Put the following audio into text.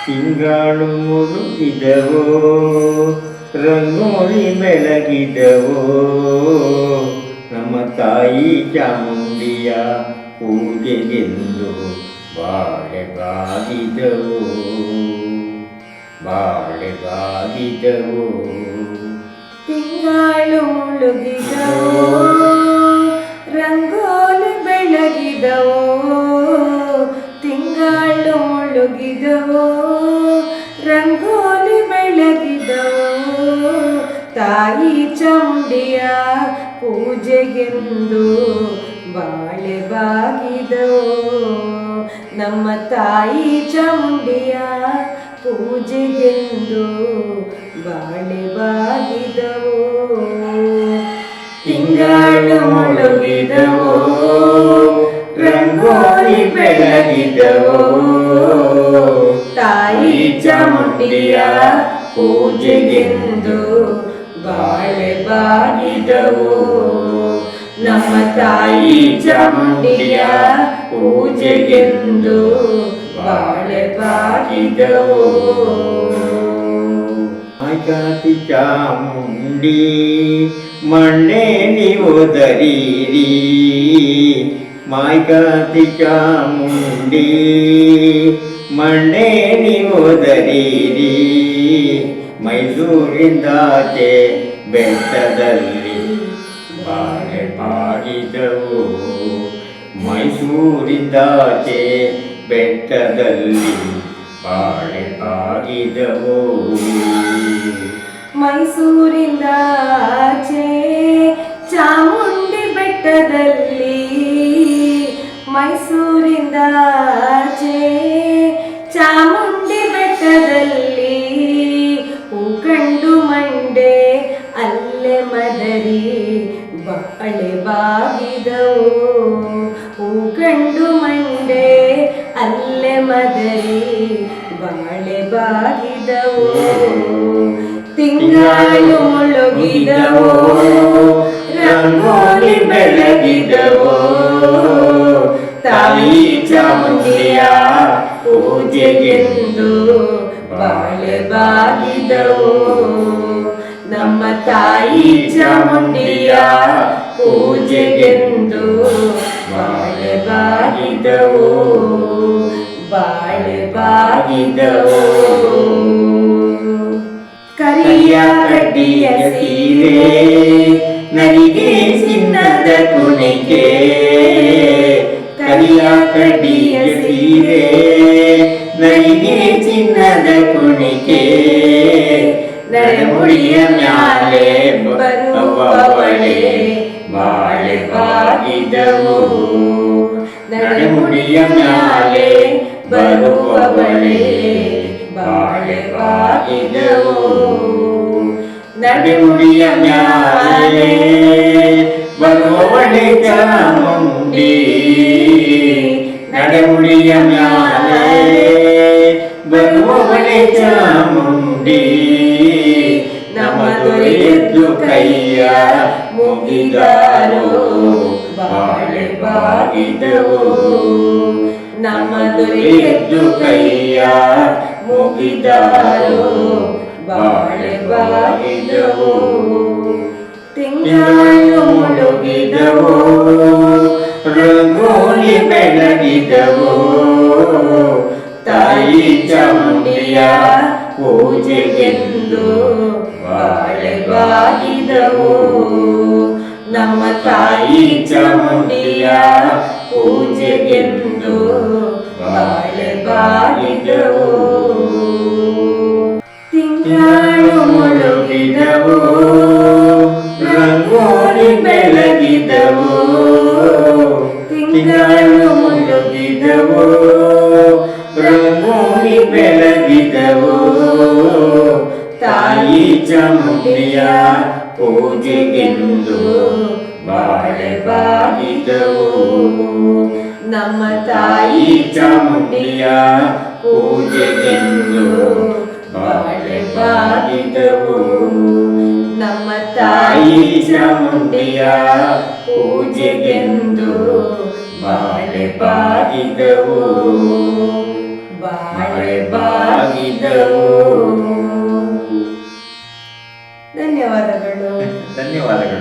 ತಿಂಗಳು ಮುಳುಗಿದವೋ ರಂಗೋಲಿ ಬೆಳಗಿದವೋ ನಮ್ಮ ತಾಯಿ ಚಾಮುಂಡಿಯ ಪೂಜೆಗೆಂದು ಬಾಳೆಗಾಗಿದವೋ ಬಾಳೆಗಾಗಿದವೋ. ತಿಂಗಳು ಮುಳುಗಿದವೋ ರಂಗೋಲಿ ಬೆಳಗಿದವೋ ತಿಂಗಳು ಮುಳುಗಿದವೋ ರಂಗೋಲಿ ಬೆಳಗಿದವೋ ತಾಯಿ ಚಾಮುಂಡಿಯ ಪೂಜೆಗೆಂದು ಬಾಳೆ ಬಾಗಿದವೋ ನಮ್ಮ ತಾಯಿ ಚಾಮುಂಡಿಯ ಪೂಜೆಗೆಂದು ಬಾಳೆ ಬಾಗಿದವೋ. ತಿಂಗಳು ಮುಳುಗಿದವೋ ರಂಗೋಲಿ ಬೆಳಗಿದವೋ ತಾಯಿ ಚಾಮುಂಡಿಯ ಪೂಜೆಗೆಂದು ಬಾಳೆ ಬಾಗಿದವೋ ನಮ್ಮ ತಾಯಿ ಚಾಮುಂಡಿಯ ಪೂಜೆಗೆಂದು ಬಾಳೆ ಬಾಗಿದವೋ. ಮಾಯ್ಕಾತಿ ಚಾಮುಂಡಿ ಮಣ್ಣೇಲಿ ಒದರಿರಿ ಮಾಯ್ಕಾತಿ ಚಾಮುಂಡಿ ಮಣ್ಣೇಲಿ ಒದರಿರಿ ಮೈಸೂರಿಂದಾಚೆ ಬೆಟ್ಟದಲ್ಲಿ ಬಾಳೆ ಬಾಗಿದವು ಮೈಸೂರಿಂದಾಚೆ ಬೆಟ್ಟದಲ್ಲಿ ಬಾಳೆ ಬಾಗಿದವು. ಮೈಸೂರಿಂದಾಚೆ ಚಾಮುಂಡಿ ಬೆಟ್ಟದಲ್ಲಿ ಮೈಸೂರಿಂದಾಚೆ ಚಾಮುಂಡಿ ಬೆಟ್ಟದಲ್ಲಿ ಹೂಕಂಡು ಮಂಡೆ ಅಲ್ಲೇ ಮದರಿ ಬಾಳೆ ಬಾಗಿದವು ಹೂಕಂಡು ಮಂಡೆ ಅಲ್ಲೇ ಮದರಿ ಬಾಳೆ ಬಾಗಿದವು. ತಿಂಗಳು ಮುಳುಗಿದವೋ ರಂಗೋಲಿ ಬೆಳಗಿದವೋ ತಾಯಿ ಚಾಮುಂಡಿಯ ಪೂಜೆಗೆಂದು ಬಾಳೆ ಬಾಗಿದವೋ ನಮ್ಮ ತಾಯಿ ಚಾಮುಂಡಿಯ ಪೂಜೆಗೆಂದು ಬಾಳೆ ಬಾಗಿದವೋ ಬಾಳೆ ಬಾಗಿದವೋ. ಕರಿಯ ಕಡ್ಡಿಯ ಸೀರೆ ನರಿಗೆ ಚಿನ್ನದ ಕುಣಿಕೆ ಕರಿಯ ಕಡ್ಡಿಯ ಸೀರೆ ನರಿಗೆ ಚಿನ್ನದ ಕುಣಿಕೆ ನಡೆಮುಡಿಯ ಮ್ಯಾಲೆ ಬರುವವಳೆ ಬಾಳೆ ಬಾಗಿದವೋ ನಡೆಮುಡಿಯ ಮ್ಯಾಲೆ ಬರುವವಳೆ ಬಾಳೆ ಬಾಗಿದವೋ ನಡೆಮುಡಿಯ ಮ್ಯಾಲೆ ಬರುವವಳೆ ಚಾಮುಂಡಿ ನಡೆಮುಡಿಯ ಮ್ಯಾಲೆ ಬರುವವಳೆ ಚಾಮುಂಡಿ ನಮ್ಮ ದೊರೆಯದ್ದು ಕೈಯ ಮುಗಿದಾರೋ ಬಾಳೆ ಬಾಗಿದವೋ ನಮ್ಮ ದೊರೆಯದ್ದು ಕೈಯ ಮುಗಿದಾರೋ ಬಾಳೆ ಬಾಗಿದವೋ. ತಿಂಗಳು ಮುಳುಗಿದವೋ ರಂಗೋಲಿ ಬೆಳಗಿದವೋ ತಾಯಿ ಚಾಮುಂಡಿಯ ಪೂಜೆಗೆಂದು ಬಾಳೆ ಬಾಗಿದವೋ ನಮ್ಮ ತಾಯಿ ಚಾಮುಂಡಿಯ ಪೂಜೆಗೆಂದು ಬಾಳೆ ಬಾಗಿದವೋ. ತಿಂಗಳು ಮುಳುಗಿದವೋ ರಂಗೋಲಿ ಬೆಳಗಿದವೋ ತಿಂಗಳು ಮುಳುಗಿದವೋ ರಂಗೋಲಿ ಬೆಳಗಿದವೋ ತಾಯಿ ಚಾಮುಂಡಿಯ ಪೂಜೆಗೆಂದು ಬಾಳೆ ಬಾಗಿದವೋ ನಮ್ಮ ತಾಯಿ ಚಾಮುಂಡಿಯ ಪೂಜೆಗೆಂದು ಬಾಳೆ ಬಾಗಿದವೋ ನಮ್ಮ ತಾಯಿ ಚಾಮುಂಡಿಯ ಪೂಜೆಗೆಂದು ಬಾಳೆ ಬಾಗಿದವೋ ಬಾಳೆ ಬಾಳೆ ಬಾಗಿದವು. ಧನ್ಯವಾದಗಳು. ಧನ್ಯವಾದಗಳು.